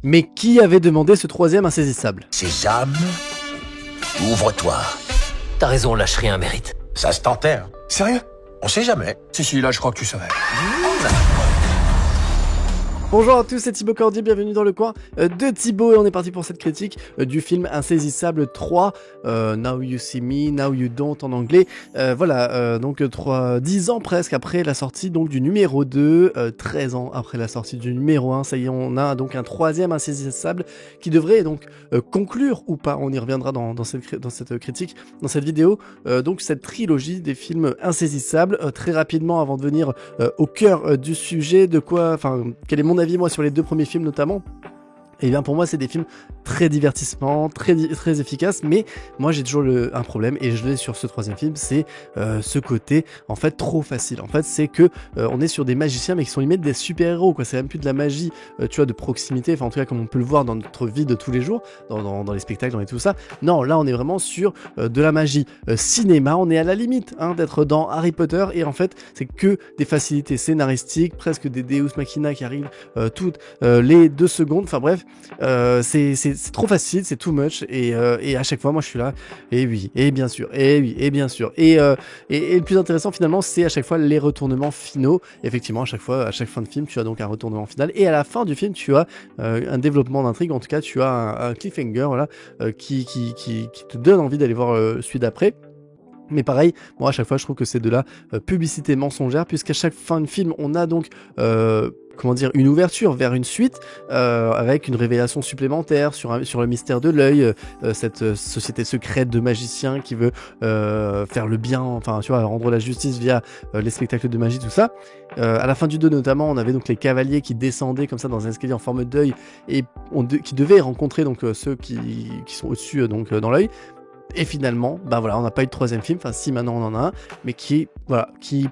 Mais qui avait demandé ce troisième insaisissable? Sésame, ouvre-toi. T'as raison, lâche rien, mérite. Ça se tentait, hein. Sérieux? On sait jamais. Si, là, je crois que tu savais. Bonjour à tous, c'est Thibaut Cordier, bienvenue dans le coin de Thibaut et on est parti pour cette critique du film Insaisissable 3, Now You See Me, Now You Don't en anglais. Donc 10 ans presque après la sortie donc du numéro 2, 13 ans après la sortie du numéro 1, ça y est, on a donc un troisième Insaisissable qui devrait donc conclure ou pas, on y reviendra dans cette critique, dans cette vidéo, donc cette trilogie des films Insaisissables. Très rapidement avant de venir au cœur du sujet, quel est mon avis moi sur les deux premiers films notamment. Et bien pour moi c'est des films très divertissants, très efficaces, mais moi j'ai toujours un problème et je l'ai sur ce troisième film, c'est ce côté en fait trop facile. En fait c'est que on est sur des magiciens mais qui sont limite des super-héros quoi, c'est même plus de la magie tu vois de proximité, enfin en tout cas comme on peut le voir dans notre vie de tous les jours, dans les spectacles, dans tout ça. Non, là on est vraiment sur de la magie cinéma, on est à la limite d'être dans Harry Potter et en fait c'est que des facilités scénaristiques, presque des Deus Machina qui arrivent toutes les 2 secondes, enfin bref. C'est trop facile, c'est too much et à chaque fois moi je suis là et oui et bien sûr et oui et bien sûr et le plus intéressant finalement c'est à chaque fois les retournements finaux. Effectivement à chaque fin de film tu as donc un retournement final et à la fin du film tu as un développement d'intrigue, en tout cas tu as un cliffhanger voilà qui te donne envie d'aller voir celui d'après. Mais pareil, moi à chaque fois je trouve que c'est de la publicité mensongère puisqu'à chaque fin de film on a donc une ouverture vers une suite avec une révélation supplémentaire sur le mystère de l'œil, cette société secrète de magiciens qui veut faire le bien, enfin tu vois, rendre la justice via les spectacles de magie, tout ça. À la fin du 2 notamment, on avait donc les cavaliers qui descendaient comme ça dans un escalier en forme d'œil et qui devaient rencontrer donc ceux qui sont au-dessus dans l'œil. Et finalement, on n'a pas eu de troisième film, enfin si maintenant on en a un, mais qui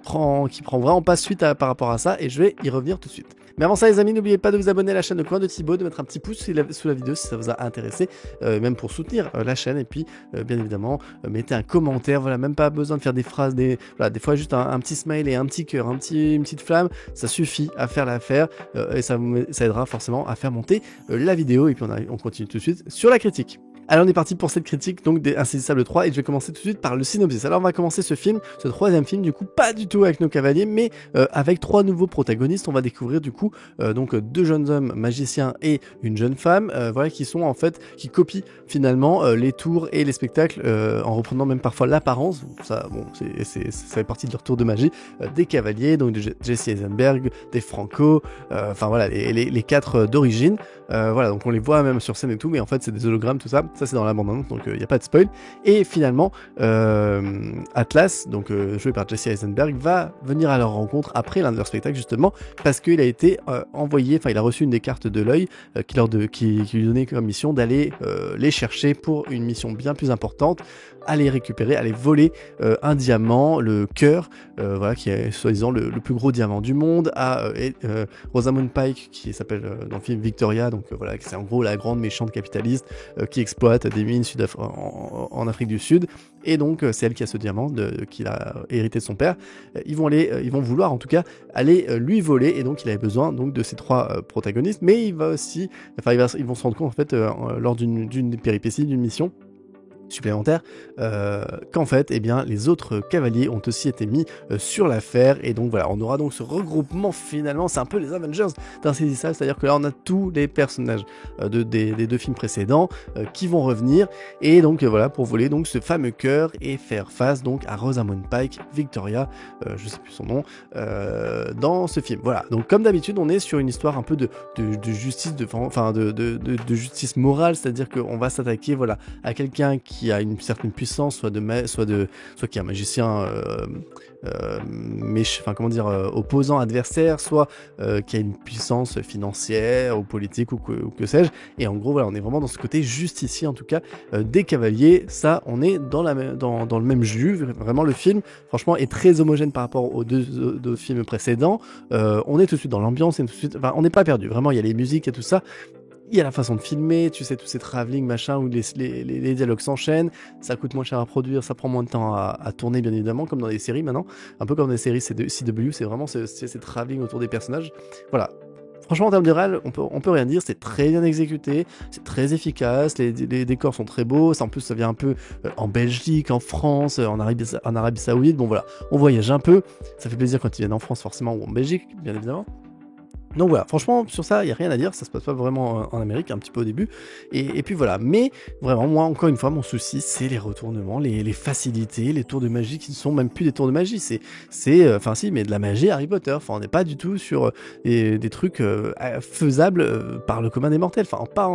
prend vraiment pas suite par rapport à ça, et je vais y revenir tout de suite. Mais avant ça les amis, n'oubliez pas de vous abonner à la chaîne de Coin de Thibaut, de mettre un petit pouce sous la vidéo si ça vous a intéressé, même pour soutenir la chaîne, et puis bien évidemment mettez un commentaire, voilà, même pas besoin de faire des phrases, des fois juste un petit smile et un petit cœur, une petite flamme, ça suffit à faire l'affaire, et ça aidera forcément à faire monter la vidéo, et puis on continue tout de suite sur la critique. Alors on est parti pour cette critique donc des Insaisissables 3 et je vais commencer tout de suite par le synopsis. Alors on va commencer ce troisième film du coup pas du tout avec nos cavaliers mais avec 3 nouveaux protagonistes. On va découvrir du coup donc 2 jeunes hommes magiciens et une jeune femme qui sont en fait qui copient finalement les tours et les spectacles en reprenant même parfois l'apparence. Ça fait partie de leur tour de magie des cavaliers, donc de Jesse Eisenberg, des Franco, les 4 d'origine. Donc on les voit même sur scène et tout, mais en fait c'est des hologrammes, tout ça c'est dans la bande-annonce, donc il n'y a pas de spoil. Et finalement Atlas, donc joué par Jesse Eisenberg, va venir à leur rencontre après l'un de leurs spectacles justement parce qu'il a été envoyé, il a reçu une des cartes de l'œil qui lui donnait comme mission d'aller les chercher pour une mission bien plus importante, aller récupérer, aller voler un diamant, le cœur, qui est soi-disant le plus gros diamant du monde, à Rosamund Pike qui s'appelle dans le film Victoria, donc c'est en gros la grande méchante capitaliste qui exploite des mines en Afrique du Sud, et donc c'est elle qui a ce diamant qu'il a hérité de son père. Ils vont vouloir en tout cas aller lui voler, et donc il avait besoin donc de ces 3 protagonistes, mais ils vont se rendre compte en fait lors d'une péripétie, d'une mission supplémentaire, qu'en fait les autres cavaliers ont aussi été mis sur l'affaire, et donc on aura donc ce regroupement finalement, c'est un peu les Avengers d'Insaisissable, c'est à dire que là on a tous les personnages des 2 films précédents qui vont revenir, et donc pour voler donc ce fameux cœur et faire face donc à Rosamund Pike, Victoria, je sais plus son nom, dans ce film. Voilà, donc comme d'habitude on est sur une histoire un peu de justice, de justice morale, c'est à dire qu'on va s'attaquer à quelqu'un qui a une certaine puissance, soit qui est un magicien opposant, adversaire, soit qui a une puissance financière ou politique ou que sais-je, et en gros on est vraiment dans ce côté justicier en tout cas des cavaliers. Ça, on est dans le même jus, vraiment. Le film franchement est très homogène par rapport aux deux films précédents. On est tout de suite dans l'ambiance, et tout de suite, on n'est pas perdu, vraiment. Il y a les musiques et tout ça. Il y a la façon de filmer, tu sais, tous ces travelling, machin, où les dialogues s'enchaînent, ça coûte moins cher à produire, ça prend moins de temps à tourner, bien évidemment, comme dans les séries maintenant, un peu comme dans les séries CW, c'est vraiment ces travelling autour des personnages. Voilà. franchement, en termes de réal, on peut rien dire, c'est très bien exécuté, c'est très efficace, les décors sont très beaux, ça, en plus ça vient un peu en Belgique, en France, en Arabie Saoudite, bon voilà, on voyage un peu, ça fait plaisir quand ils viennent en France forcément, ou en Belgique, bien évidemment. Donc voilà, franchement, sur ça, il n'y a rien à dire, ça se passe pas vraiment en Amérique, un petit peu au début, et puis voilà. Mais vraiment, moi, encore une fois, mon souci, c'est les retournements, les facilités, les tours de magie qui ne sont même plus des tours de magie, enfin si, mais de la magie Harry Potter, enfin on n'est pas du tout sur des trucs faisables par le commun des mortels, enfin pas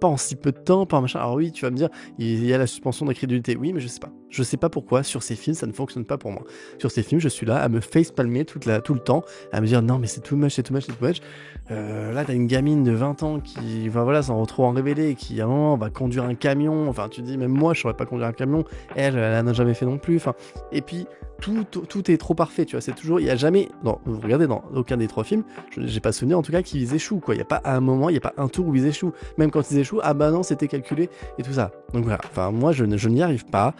en si peu de temps, pas en machin. Alors oui, tu vas me dire, il y a la suspension d'incrédulité, oui, mais je sais pas pourquoi, sur ces films, ça ne fonctionne pas pour moi. Sur ces films, je suis là à me facepalmer tout le temps, à me dire non mais c'est too much, c'est too much, c'est too much. Là t'as une gamine de 20 ans qui va voilà sans trop en révéler, qui à un moment va conduire un camion, enfin tu te dis même moi je saurais pas conduire un camion, elle en a jamais fait non plus, enfin et puis tout est trop parfait, tu vois, c'est toujours, il y a jamais, vous regardez dans aucun des 3 films, j'ai pas souvenir en tout cas qu'ils échouent quoi, il y a pas un moment, il y a pas un tour où ils échouent, même quand ils échouent, ah bah non c'était calculé et tout ça, donc voilà, enfin moi je n'y arrive pas,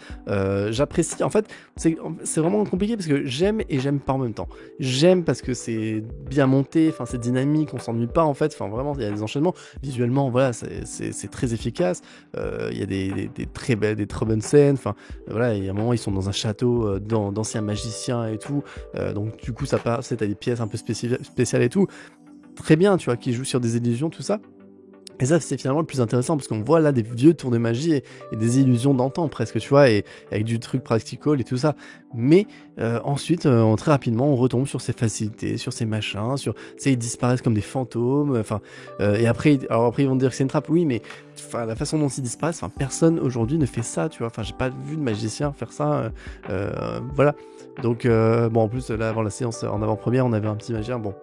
j'apprécie, en fait c'est vraiment compliqué parce que j'aime et j'aime pas en même temps, j'aime parce que c'est bien monté, enfin c'est dynamique, on s'ennuie pas en fait, enfin vraiment il y a des enchaînements, visuellement voilà c'est très efficace, il y a des très bonnes scènes, enfin voilà, il y a un moment ils sont dans un château d'anciens magiciens et tout, donc du coup ça passe, t'as des pièces un peu spéciales et tout, très bien tu vois, qui jouent sur des illusions, tout ça. Et ça, c'est finalement le plus intéressant parce qu'on voit là des vieux tours de magie et des illusions d'antan presque, tu vois, et avec du truc practical et tout ça. Mais ensuite, très rapidement, on retombe sur ces facilités, sur ces machins, ils disparaissent comme des fantômes. Enfin, et après ils vont dire que c'est une trappe. Oui, mais la façon dont ils disparaissent, personne aujourd'hui ne fait ça, tu vois. Enfin, j'ai pas vu de magicien faire ça. Voilà. Donc bon, en plus là avant la séance en avant-première, on avait un petit magicien. Bon.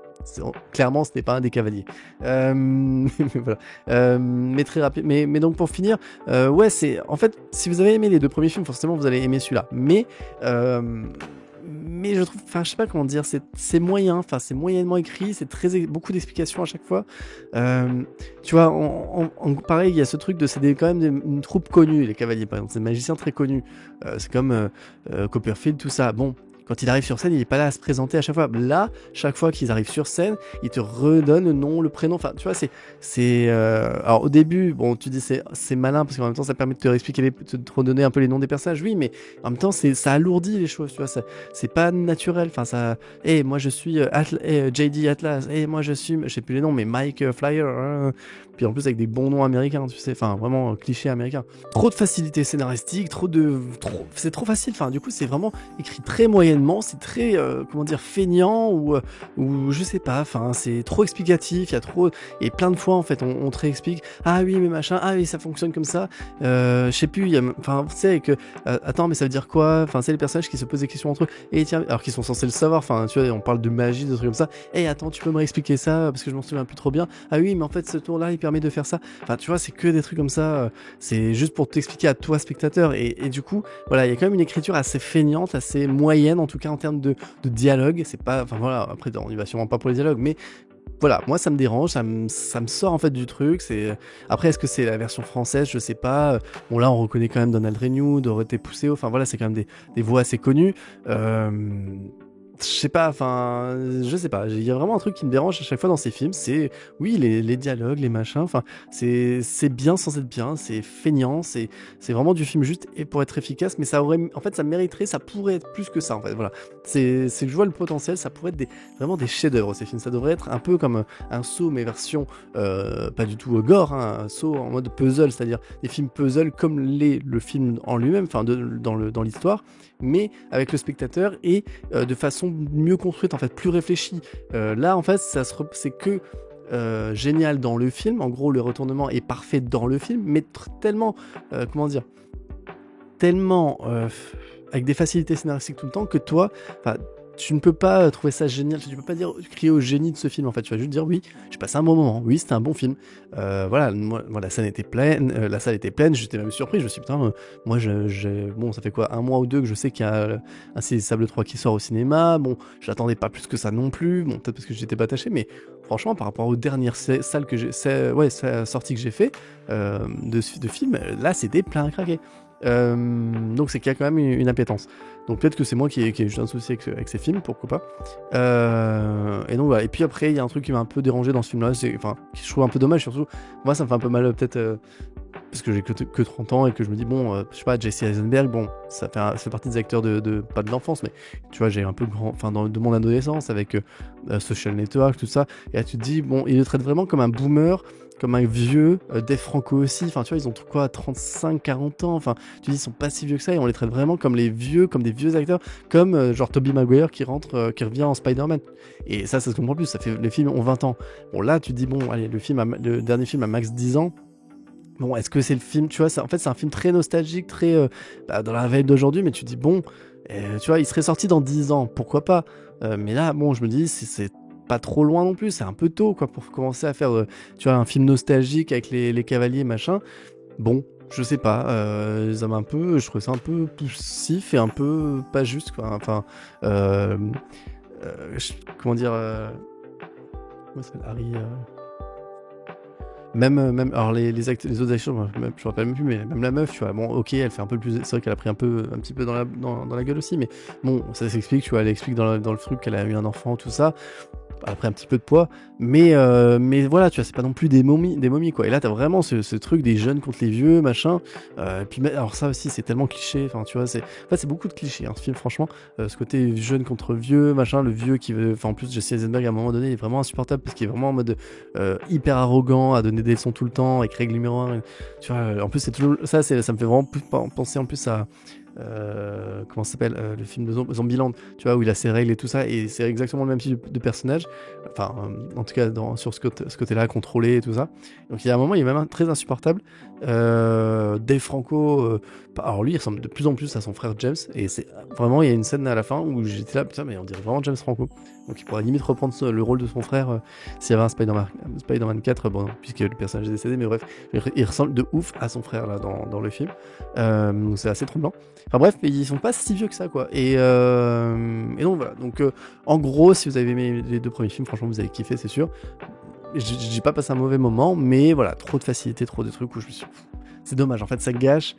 Clairement ce n'est pas un des cavaliers, voilà. Mais très rapide, mais donc pour finir, ouais, c'est en fait si vous avez aimé les 2 premiers films, forcément vous allez aimer celui-là, mais je trouve, enfin je sais pas comment dire, c'est moyen, enfin c'est moyennement écrit, c'est beaucoup d'explications à chaque fois, tu vois, pareil il y a ce truc de c'est quand même une troupe connue, les cavaliers par exemple, c'est des magiciens très connus, c'est comme Copperfield, tout ça, bon. Quand il arrive sur scène, il est pas là à se présenter à chaque fois. Là, chaque fois qu'ils arrivent sur scène, il te redonne le nom, le prénom. Enfin, tu vois, alors au début, bon, tu dis c'est malin parce qu'en même temps, ça permet de te réexpliquer, de te redonner un peu les noms des personnages. Oui, mais en même temps, ça alourdit les choses. Tu vois, c'est pas naturel. Enfin, ça. Moi, je suis JD Atlas. Moi, je sais plus les noms, mais Mike Flyer. Hein. Puis en plus avec des bons noms américains, tu sais. Enfin, vraiment cliché américain. Trop de facilité scénaristique, c'est trop facile. Enfin, du coup, c'est vraiment écrit très moyennement. C'est très comment dire, feignant ou je sais pas, enfin c'est trop explicatif, il y a trop, et plein de fois en fait on te réexplique, ah oui mais machin, ah oui ça fonctionne comme ça, je sais plus, enfin tu sais que attends mais ça veut dire quoi, enfin c'est les personnages qui se posent des questions entre eux et tiens, alors qu'ils sont censés le savoir, enfin tu vois on parle de magie, de trucs comme ça, attends tu peux me réexpliquer ça parce que je m'en souviens plus trop bien, ah oui mais en fait ce tour là il permet de faire ça, enfin tu vois c'est que des trucs comme ça, c'est juste pour t'expliquer à toi spectateur, et du coup voilà il y a quand même une écriture assez feignante, assez moyenne en tout cas en termes de dialogue, c'est pas, enfin voilà, après on y va sûrement pas pour les dialogues, mais voilà, moi ça me dérange, ça me sort en fait du truc, après est-ce que c'est la version française, je sais pas, bon là on reconnaît quand même Donald Renew, Dorothée Pousseau, enfin voilà c'est quand même des voix assez connues, je sais pas, enfin, je sais pas, il y a vraiment un truc qui me dérange à chaque fois dans ces films, c'est, oui, les dialogues, les machins, enfin, c'est bien sans être bien, c'est feignant, c'est vraiment du film juste et pour être efficace, mais ça mériterait, ça pourrait être plus que ça, en fait, voilà. C'est que je vois le potentiel, ça pourrait être vraiment des chefs-d'œuvre, ces films, ça devrait être un peu comme un Saw, mais version, pas du tout gore, hein, un Saw en mode puzzle, c'est-à-dire des films puzzle comme le film en lui-même, enfin, dans l'histoire, mais avec le spectateur et de façon mieux construite, en fait, plus réfléchie. Là, en fait, c'est que génial dans le film. En gros, le retournement est parfait dans le film, mais tellement, comment dire, tellement avec des facilités scénaristiques tout le temps que toi, tu ne peux pas trouver ça génial, tu peux pas crier au génie de ce film, en fait, tu vas juste dire oui, j'ai passé un bon moment, oui, c'était un bon film, voilà, moi, la salle était pleine, j'étais même surpris, je me suis dit, putain, moi, bon, ça fait quoi, 1 mois ou 2 que je sais qu'il y a Insaisissable 3 qui sort au cinéma, bon, j'attendais pas plus que ça non plus, bon, peut-être parce que j'étais pas attaché, mais franchement, par rapport aux dernières sorties que j'ai fait, de films, là, c'était plein à craquer. Donc c'est qu'il y a quand même une appétence. Donc peut-être que c'est moi qui ai juste un souci avec ces films, pourquoi pas. Et donc voilà. Et puis après, il y a un truc qui m'a un peu dérangé dans ce film-là, enfin, que je trouve un peu dommage, surtout. Moi, ça me fait un peu mal, peut-être, parce que j'ai que 30 ans et que je me dis, bon, je sais pas, Jesse Eisenberg, bon, ça fait partie des acteurs pas de l'enfance, mais tu vois, j'ai un peu enfin, de mon adolescence avec Social Network, tout ça. Et là, tu te dis, bon, il le traite vraiment comme un boomer, comme un vieux, Dave Franco aussi, enfin tu vois, ils ont quoi, 35, 40 ans, enfin tu dis ils sont pas si vieux que ça et on les traite vraiment comme les vieux, comme des vieux acteurs, comme genre Tobey Maguire qui revient en Spider-Man. Et ça se comprend plus, ça fait, les films ont 20 ans. Bon là tu te dis bon, allez, le dernier film a max 10 ans. Bon, est-ce que c'est le film, tu vois, en fait c'est un film très nostalgique, très dans la vibe d'aujourd'hui, mais tu te dis bon, tu vois, il serait sorti dans 10 ans, pourquoi pas. Mais là, bon, je me dis, c'est pas trop loin non plus, c'est un peu tôt quoi pour commencer à faire tu vois, un film nostalgique avec les cavaliers machin. Bon, je sais pas, ça m'a un peu, je trouvais ça un peu poussif et un peu pas juste quoi. Enfin, comment dire, comment ça s'appelle, Harry. Même, alors les autres acteurs, je me rappelle même plus, mais même la meuf, tu vois, bon, ok, elle fait un peu plus, c'est vrai qu'elle a pris un petit peu dans la gueule aussi, mais bon, ça s'explique, tu vois, elle explique dans le truc qu'elle a eu un enfant, tout ça. Elle a pris un petit peu de poids, mais voilà, tu vois, c'est pas non plus des momies quoi. Et là, t'as vraiment ce truc des jeunes contre les vieux, machin. Et puis, alors ça aussi, c'est tellement cliché. Enfin, tu vois, en fait, c'est beaucoup de clichés, hein, ce film, franchement. Ce côté jeune contre vieux, machin, le vieux qui veut. Enfin, en plus, Jesse Eisenberg, à un moment donné, il est vraiment insupportable parce qu'il est vraiment en mode hyper arrogant, à donner des leçons tout le temps, avec règle numéro 1. Tu vois, en plus, c'est toujours ça, ça me fait vraiment penser en plus à. Comment ça s'appelle, le film de Zombieland, tu vois, où il a ses règles et tout ça, et c'est exactement le même type de personnage, enfin en tout cas sur ce côté-là, contrôlé et tout ça. Donc il y a un moment, il est même très insupportable. Dave Franco, alors lui il ressemble de plus en plus à son frère James, et c'est vraiment, il y a une scène à la fin où j'étais là, putain, mais on dirait vraiment James Franco, donc il pourrait limite reprendre le rôle de son frère s'il y avait un Spider-Man 4, bon, puisque le personnage est décédé, mais bref, il ressemble de ouf à son frère là dans le film. Donc c'est assez troublant. Enfin bref, ils sont pas si vieux que ça quoi. Et donc voilà. Donc en gros, si vous avez aimé les deux premiers films, franchement vous avez kiffé, c'est sûr. J'ai pas passé un mauvais moment, mais voilà, trop de facilité, trop de trucs où je me suis. C'est dommage, en fait, ça gâche.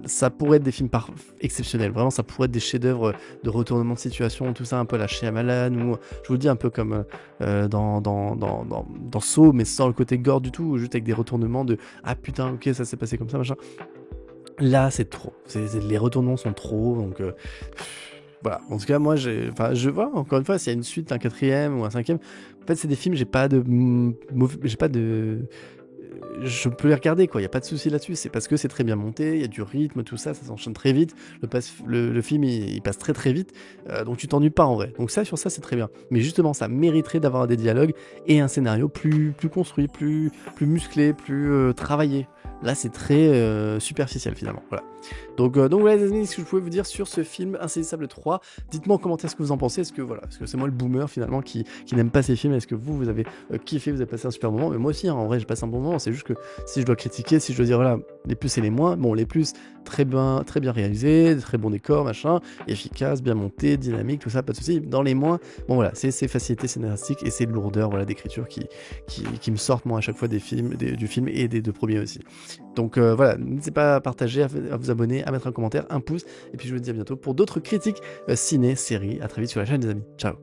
Ça pourrait être des films exceptionnels, vraiment, ça pourrait être des chefs-d'œuvre de retournement de situation, tout ça, un peu lâché à Shyamalan, ou je vous le dis, un peu comme dans Saw, mais sans le côté gore du tout, juste avec des retournements de ah putain, ok, ça s'est passé comme ça, machin. Là, c'est trop. Les retournements sont trop, donc voilà. En tout cas, moi, je vois encore une fois s'il y a une suite, un quatrième ou un cinquième. En fait, c'est des films, j'ai pas de, je peux les regarder quoi. Il y a pas de souci là-dessus. C'est parce que c'est très bien monté, il y a du rythme, tout ça, ça s'enchaîne très vite. Le film, il passe très très vite, donc tu t'ennuies pas en vrai. Donc ça, sur ça, c'est très bien. Mais justement, ça mériterait d'avoir des dialogues et un scénario plus construit, plus musclé, plus travaillé. Là, c'est très superficiel finalement. Voilà. Donc voilà les amis, ce que je pouvais vous dire sur ce film Insaisissable 3. Dites-moi en commentaire ce que vous en pensez. Est-ce que c'est moi le boomer finalement qui n'aime pas ces films? Est-ce que vous avez kiffé, vous avez passé un super moment? Mais moi aussi, hein, en vrai, j'ai passé un bon moment. C'est juste que si je dois critiquer, si je dois dire voilà, les plus et les moins, bon, les plus très bien réalisés, très bon décor, machin, efficace, bien monté, dynamique, tout ça, pas de souci. Dans les moins, bon voilà, c'est facilité scénaristique et c'est lourdeur, voilà, d'écriture qui me sortent moi à chaque fois du film et des deux premiers aussi. Donc voilà, n'hésitez pas à partager, à vous abonner, à mettre un commentaire, un pouce, et puis je vous dis à bientôt pour d'autres critiques ciné, séries. À très vite sur la chaîne des amis. Ciao.